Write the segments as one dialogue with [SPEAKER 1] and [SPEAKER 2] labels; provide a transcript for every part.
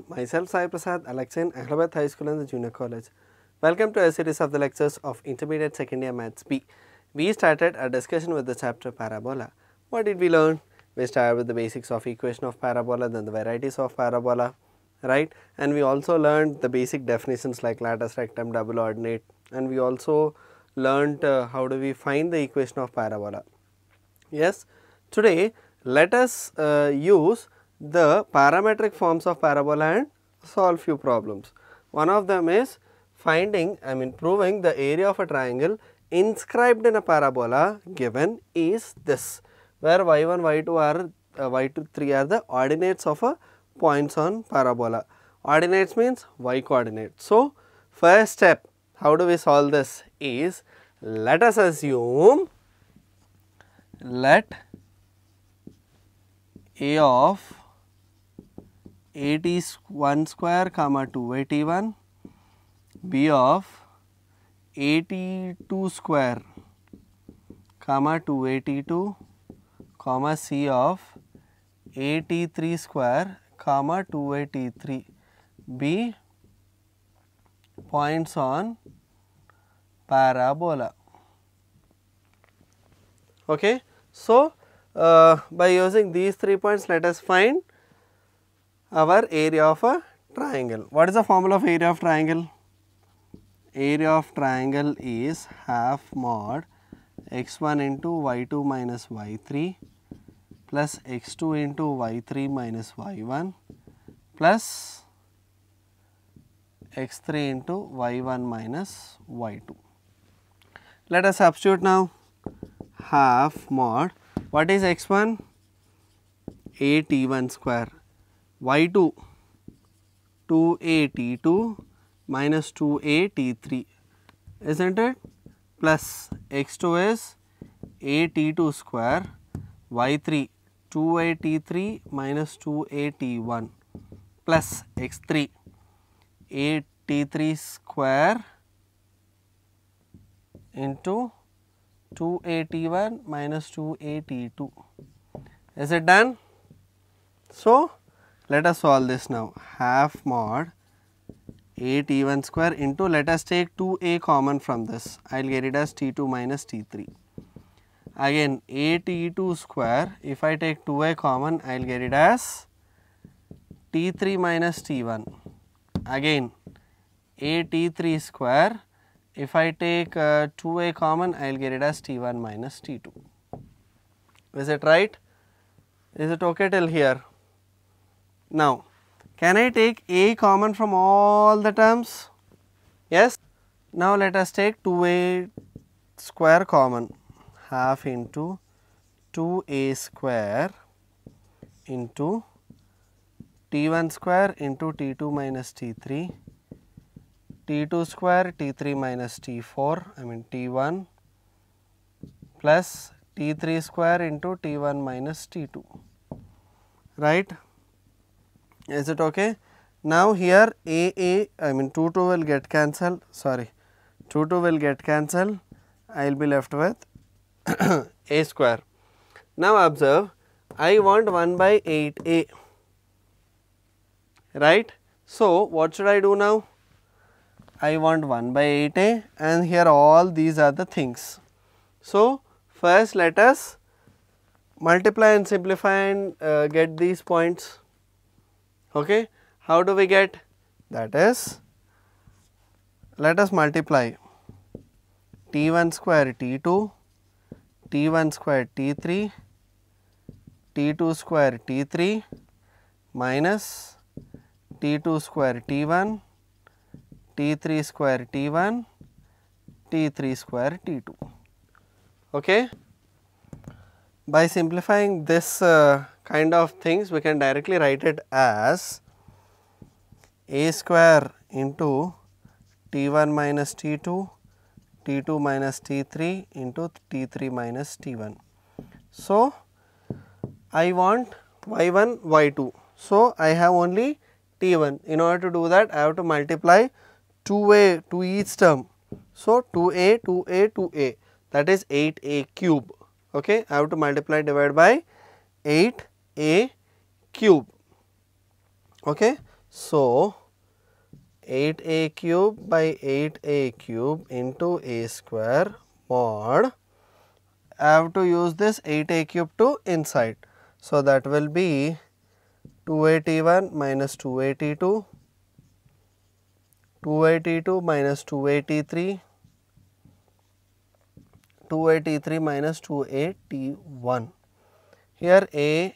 [SPEAKER 1] myself Sai Prasad, a lecturer in Ahmedabad High School and the Junior College. Welcome to a series of the lectures of Intermediate Second Year Maths B. We started a discussion with the chapter Parabola. What did we learn? We started with the basics of equation of parabola, then the varieties of parabola, right? And we also learned the basic definitions like latus, rectum, double ordinate, and we also learned how do we find the equation of parabola. Yes, today let us use the parametric forms of parabola and solve few problems. One of them is proving the area of a triangle inscribed in a parabola given is this, where y1, y2 are y2, 3 are the ordinates of a points on parabola. Ordinates means y coordinate. So, first step, how do we solve this is, let us assume let a of at1 square comma 2at1, b of at2 square comma 2at2 comma c of at3 square comma 2at3 be points on parabola. Okay. So, by using these 3 points, let us find our area of a triangle. What is the formula of area of triangle? Area of triangle is half mod x1 into y2 minus y3 plus x2 into y3 minus y1 plus x3 into y1 minus y2. Let us substitute now. Half mod, what is x1? at1 square, y2 2at2 minus 2at3, isn't it? Plus x2 is at2 square, y3 2at3 minus 2at1 plus x3 at3 square into 2at1 minus 2at2. Is it done? So, let us solve this now. Half mod at1 square into, let us take 2a common from this, I will get it as t2 minus t3. Again at2 square, if I take 2a common, I will get it as t3 minus t1. Again at3 square, if I take 2a common, I will get it as t1 minus t2. Is it right? Is it okay till here? Now, can I take a common from all the terms? Yes. Now, let us take 2a square common, half into 2a square into t1 square into t2 minus t3, t2 square t3 minus t4, t1 plus t3 square into t1 minus t2, right? Is it okay? Now, here 2 will get cancelled, sorry, 2 will get cancelled, I will be left with a square. Now, observe, I want 1 by 8a, right? So, what should I do now? I want 1 by 8a and here all these are the things. So, first let us multiply and simplify and get these points. Okay. How do we get? That is, let us multiply t1 square t2, t1 square t3, t2 square t3 minus t2 square t1, t3 square t1, t3 square t2. Okay. By simplifying this kind of things, we can directly write it as a square into t1 minus t2, t2 minus t3 into t3 minus t1. So, I want y1, y2. So, I have only t1. In order to do that, I have to multiply 2a to each term. So, 2a, 2a, 2a, that is 8a cube. Okay. I have to multiply divide by 8a cube. Okay. So 8a cube by 8a cube into a square mod, I have to use this 8a cube to inside. So that will be 281 minus 282, 282 minus 283, 283 minus 281. Here a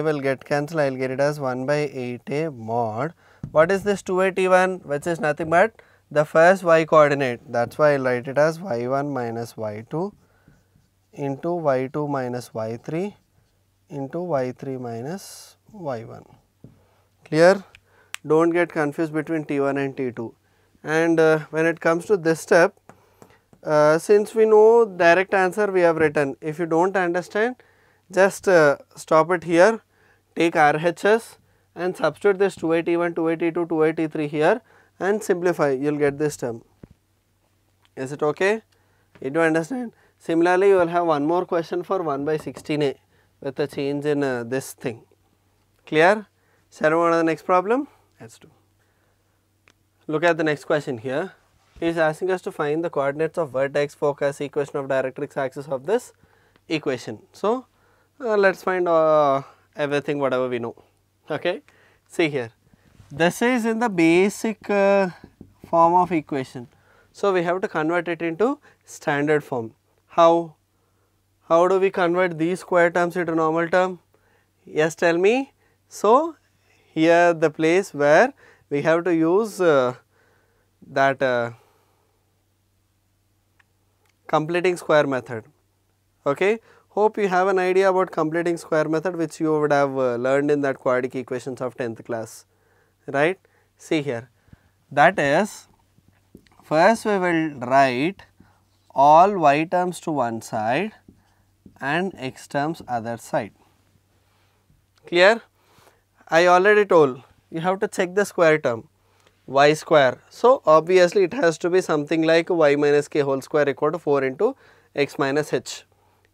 [SPEAKER 1] will get cancelled, I will get it as 1 by 8a mod. What is this 281, which is nothing but the first y coordinate, that is why I will write it as y1 minus y2 into y2 minus y3 into y3 minus y1. Clear? Do not get confused between T1 and T2. And when it comes to this step, since we know direct answer we have written, if you do not understand, just stop it here, take RHS and substitute this 281, 282, 283 here and simplify, you will get this term. Is it okay? Did you understand? Similarly, you will have one more question for 1 by 16a with a change in this thing. Clear? Shall we move on to the next problem? Let's do. Look at the next question here. He is asking us to find the coordinates of vertex, focus, equation of directrix axis of this equation. So, let us find everything whatever we know. Okay. See here, this is in the basic form of equation. So, we have to convert it into standard form. How? How do we convert these square terms into normal term? Yes, tell me. So, here the place where we have to use that completing square method. Okay. Hope you have an idea about completing square method, which you would have learned in that quadratic equations of 10th class, right. See here, that is, first we will write all y terms to one side and x terms other side. Clear? I already told you have to check the square term, y square. So, obviously it has to be something like y minus k whole square equal to 4 into x minus h,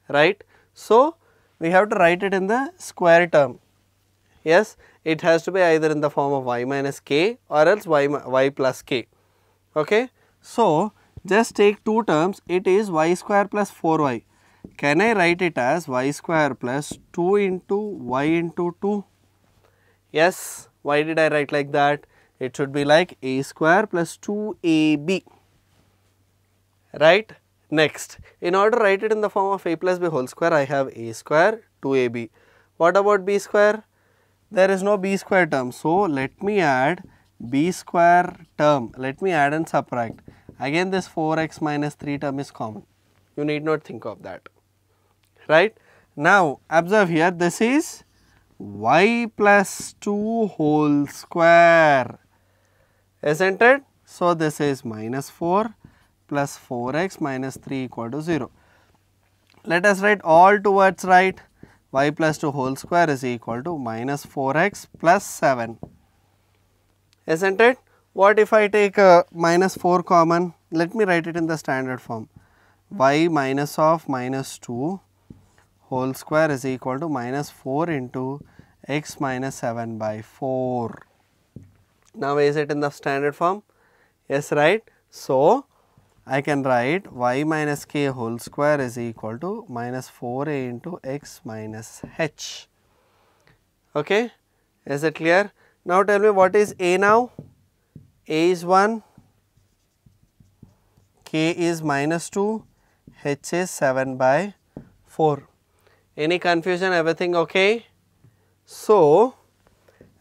[SPEAKER 1] right. So, we have to write it in the square term. Yes, it has to be either in the form of y minus k or else y plus k. Okay. So, just take two terms, it is y square plus 4y. Can I write it as y square plus 2 into y into 2? Yes. Why did I write like that? It should be like a square plus 2ab, right. Next, in order to write it in the form of a plus b whole square, I have a square 2ab. What about b square? There is no b square term. So, let me add b square term, let me add and subtract. Again this 4x minus 3 term is common, you need not think of that, right. Now, observe here, this is y plus 2 whole square, isn't it? So, this is minus 4 plus 4x minus 3 equal to 0. Let us write all towards right, y plus 2 whole square is equal to minus 4x plus 7, isn't it? What if I take minus 4 common? Let me write it in the standard form, y minus of minus 2 whole square is equal to minus 4 into x minus 7 by 4. Now, is it in the standard form? Yes, right. So, I can write y minus k whole square is equal to minus 4a into x minus h. Okay. Is it clear? Now, tell me what is a now? A is 1, k is minus 2, h is 7 by 4. Any confusion? Everything okay? So,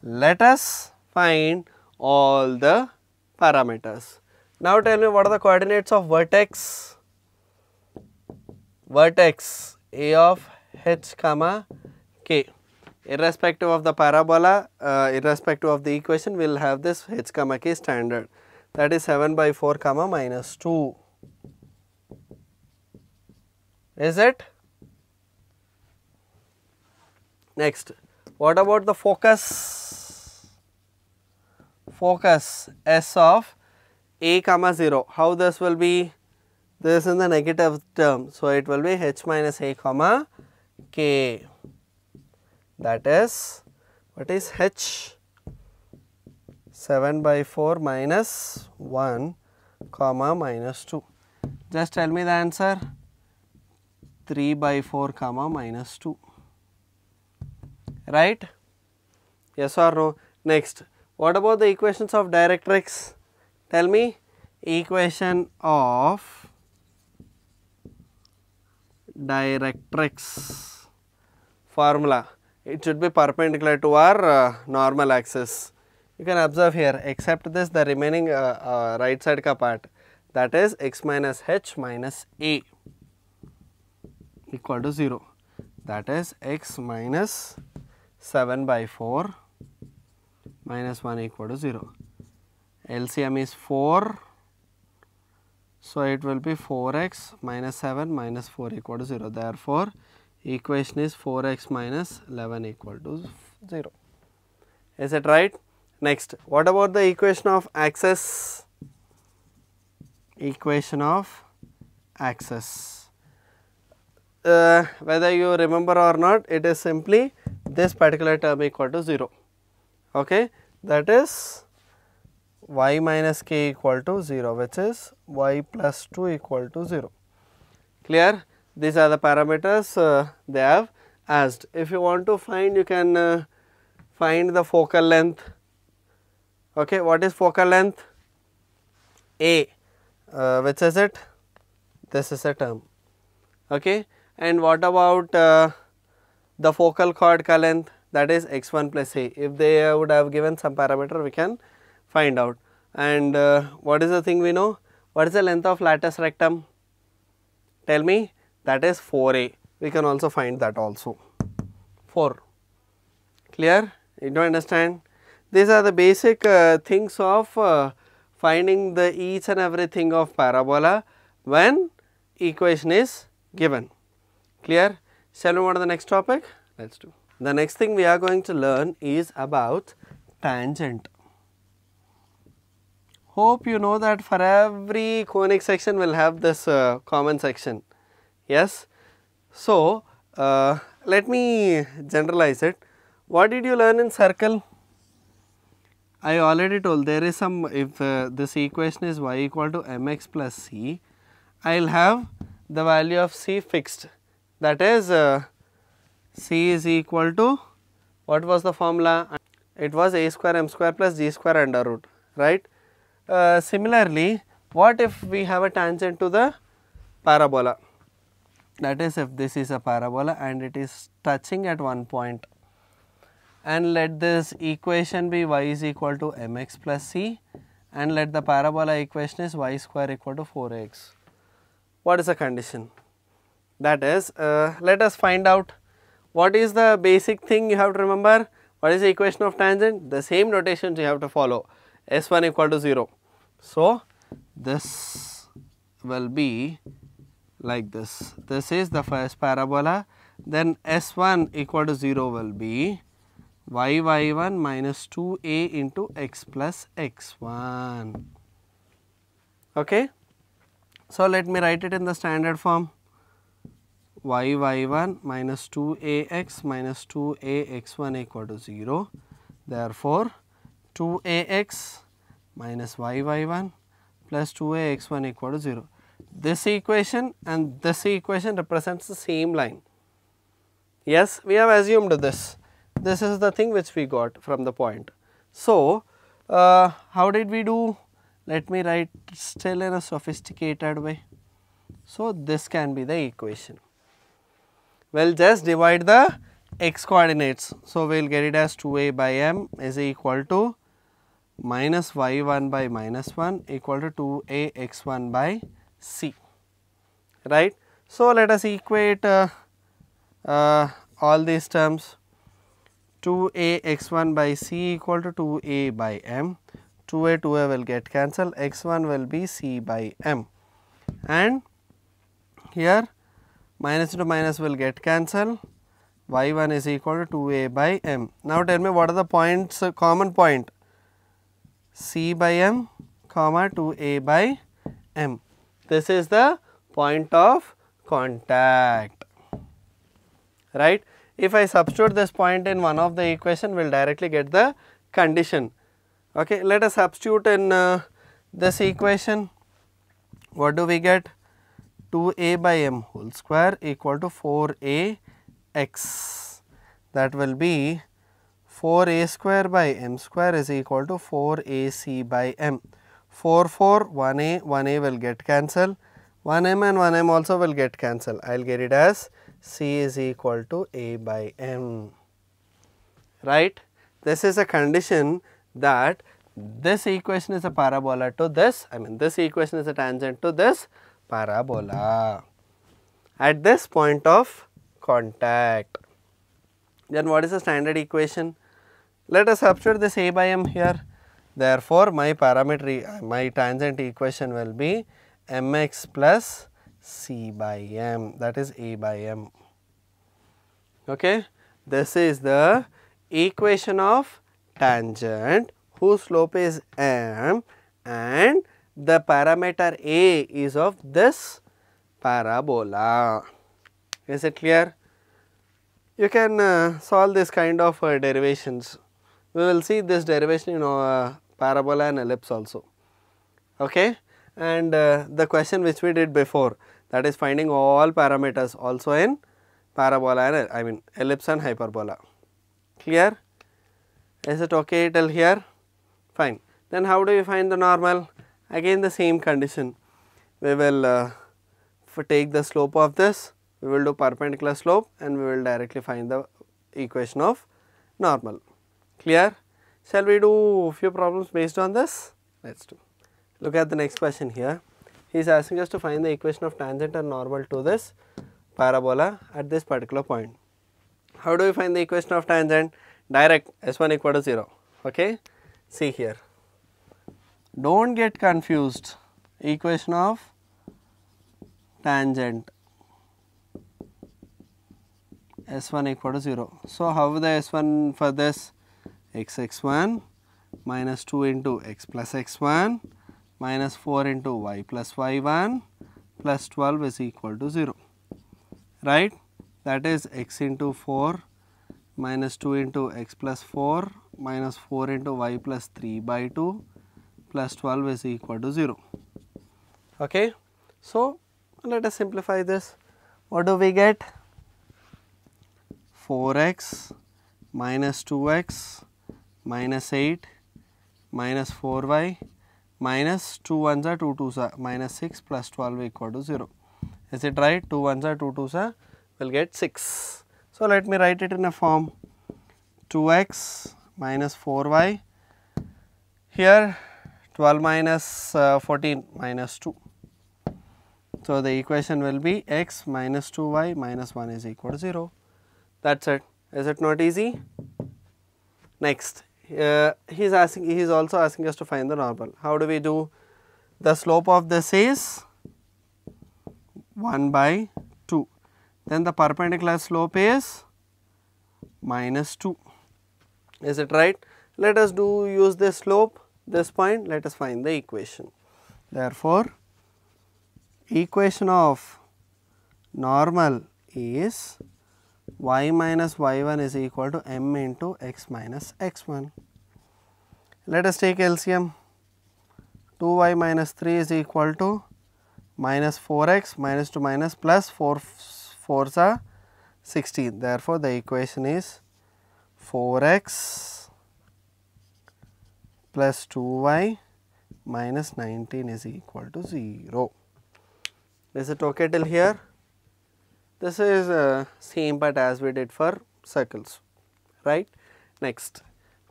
[SPEAKER 1] let us find all the parameters. Now, tell me what are the coordinates of vertex? Vertex a of h comma k. Irrespective of the parabola, irrespective of the equation, we will have this h comma k standard, that is 7 by 4 comma minus 2. Is it? Next, what about the focus? Focus s of a comma 0, how this will be? This is in the negative term, so it will be h minus a comma k, that is, what is h? 7 by 4 minus 1 comma minus 2. Just tell me the answer. 3 by 4 comma minus 2. Right? Yes or no? Next, what about the equations of directrix? Tell me. Equation of directrix formula. It should be perpendicular to our normal axis. You can observe here, except this, the remaining right side ka part, that is x minus h minus a equal to 0. That is x minus 7 by 4 minus 1 equal to 0. LCM is 4. So, it will be 4x minus 7 minus 4 equal to 0. Therefore, equation is 4x minus 11 equal to 0. Is it right? Next, what about the equation of axis? Equation of axis. Whether you remember or not, it is simply this particular term equal to 0. Okay, that is y minus k equal to 0, which is y plus 2 equal to 0. Clear? These are the parameters they have asked. If you want to find, you can find the focal length. Okay, what is focal length? A. Which is it? This is a term. Okay, and what about the focal chord ka length? That is x1 plus a. If they would have given some parameter, we can find out. And what is the thing we know? What is the length of latus rectum? Tell me. That is 4a. We can also find that also. 4. Clear? You don't understand? These are the basic things of finding the each and everything of parabola when equation is given. Clear? Shall we move on to the next topic? Let's do. The next thing we are going to learn is about tangent. Hope you know that for every conic section we will have this common section. Yes. So, let me generalize it. What did you learn in circle? I already told there is some, if this equation is y equal to mx plus c, I will have the value of c fixed. That is c is equal to, what was the formula? It was a square m square plus g square under root, right? Similarly, what if we have a tangent to the parabola? That is, if this is a parabola and it is touching at one point, and let this equation be y is equal to mx plus c, and let the parabola equation is y square equal to 4x. What is the condition? That is, let us find out what is the basic thing you have to remember. What is the equation of tangent? The same notations you have to follow. S1 equal to 0. So, this will be like this. This is the first parabola. Then S1 equal to 0 will be y1 minus 2a into x plus x1. Okay. So, let me write it in the standard form. y1 minus 2ax minus 2ax1 equal to 0. Therefore, 2ax minus y1 plus 2ax1 equal to 0. This equation and this equation represents the same line. Yes, we have assumed this. This is the thing which we got from the point. So, how did we do? Let me write still in a sophisticated way. So, this can be the equation. Well, just divide the x coordinates. So, we will get it as 2a by m is equal to minus y1 by minus 1 equal to 2a x1 by c, right. So, let us equate all these terms. 2a x1 by c equal to 2a by m, 2a will get cancelled, x1 will be c by m, and here minus into minus will get cancelled, y1 is equal to 2a by m. Now, tell me what are the points, common point? C by m comma 2a by m. This is the point of contact, right. If I substitute this point in one of the equation, we will directly get the condition. Okay, let us substitute in this equation. What do we get? 2a by m whole square equal to 4ax. That will be 4a square by m square is equal to 4ac by m. 4, 1a will get cancelled, 1m and 1m also will get cancelled. I will get it as c is equal to a by m, right. This is a condition that this equation is a parabola to this, this equation is a tangent to this parabola at this point of contact. Then what is the standard equation? Let us substitute this a by m here. Therefore, my tangent equation will be mx plus c by m, that is a by m. Okay. This is the equation of tangent whose slope is m and the parameter a is of this parabola. Is it clear? You can solve this kind of derivations. We will see this derivation in parabola and ellipse also. Okay. And the question which we did before, that is finding all parameters also in parabola and ellipse and hyperbola. Clear? Is it okay till here? Fine. Then how do you find the normal? Again the same condition. We will take the slope of this, we will do perpendicular slope and we will directly find the equation of normal. Clear? Shall we do few problems based on this? Let us do. Look at the next question here. He is asking us to find the equation of tangent and normal to this parabola at this particular point. How do we find the equation of tangent? Direct, s1 equal to 0. Okay. See here. Do not get confused. Equation of tangent s1 equal to 0. So, how the s1 for this? X1 minus 2 into x plus x1 minus 4 into y plus y1 plus 12 is equal to 0, right. That is x into 4 minus 2 into x plus 4 minus 4 into y plus 3 by 2 plus 12 is equal to 0. Okay. So, let us simplify this. What do we get? 4x minus 2x minus 8 minus 4y minus 2 1s are 2 2s are minus 6 plus 12 equal to 0. Is it right? 2 1s are 2 2s are will get 6. So, let me write it in a form 2x minus 4y, here 12 minus 14 minus 2. So, the equation will be x minus 2y minus 1 is equal to 0. That is it. Is it not easy? Next, he is also asking us to find the normal. How do we do? The slope of this is 1 by 2. Then the perpendicular slope is minus 2. Is it right? Let us use this slope, this point, let us find the equation. Therefore, equation of normal is y minus y1 is equal to m into x minus x1. Let us take LCM. 2y minus 3 is equal to minus 4x minus 2 minus plus 4 4s are 16. Therefore, the equation is 4x plus 2y minus 19 is equal to 0. Is it okay till here? This is same but as we did for circles, right. Next,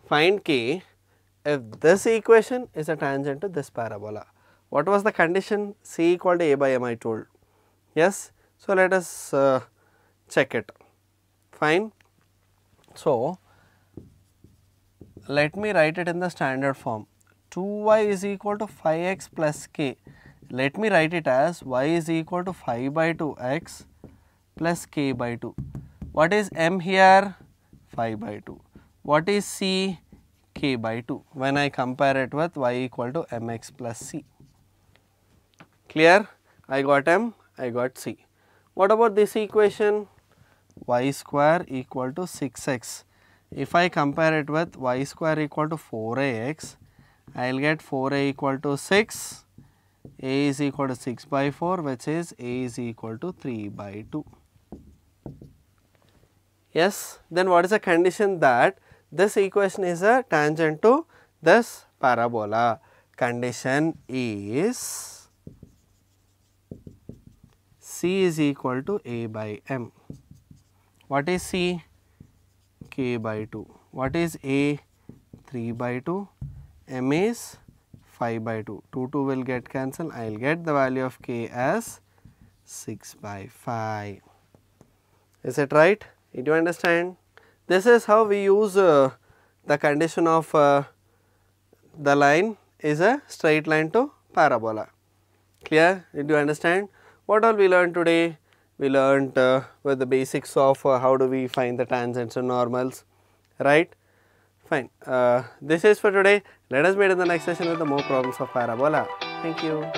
[SPEAKER 1] find k if this equation is a tangent to this parabola. What was the condition? C equal to a by m I told. Yes. So, let us check it. Fine. So, let me write it in the standard form. 2y is equal to 5x plus k. Let me write it as y is equal to 5 by 2x plus k by 2. What is m here? 5 by 2. What is c? K by 2 when I compare it with y equal to mx plus c. Clear? I got m, I got c. What about this equation? Y square equal to 6x. If I compare it with y square equal to 4ax, I will get 4a equal to 6, a is equal to 6 by 4, which is a is equal to 3 by 2. Yes, then what is the condition that this equation is a tangent to this parabola? Condition is C is equal to a by m. What is C? K by 2. What is A? 3 by 2. M is 5 by 2. 2 will get cancelled. I will get the value of K as 6 by 5. Is it right? Did you understand? This is how we use the condition of the line is a straight line to parabola. Clear? Did you understand? What all we learned today? We learned with the basics of how do we find the tangents and normals, right? Fine. This is for today. Let us meet in the next session with the more problems of parabola. Thank you.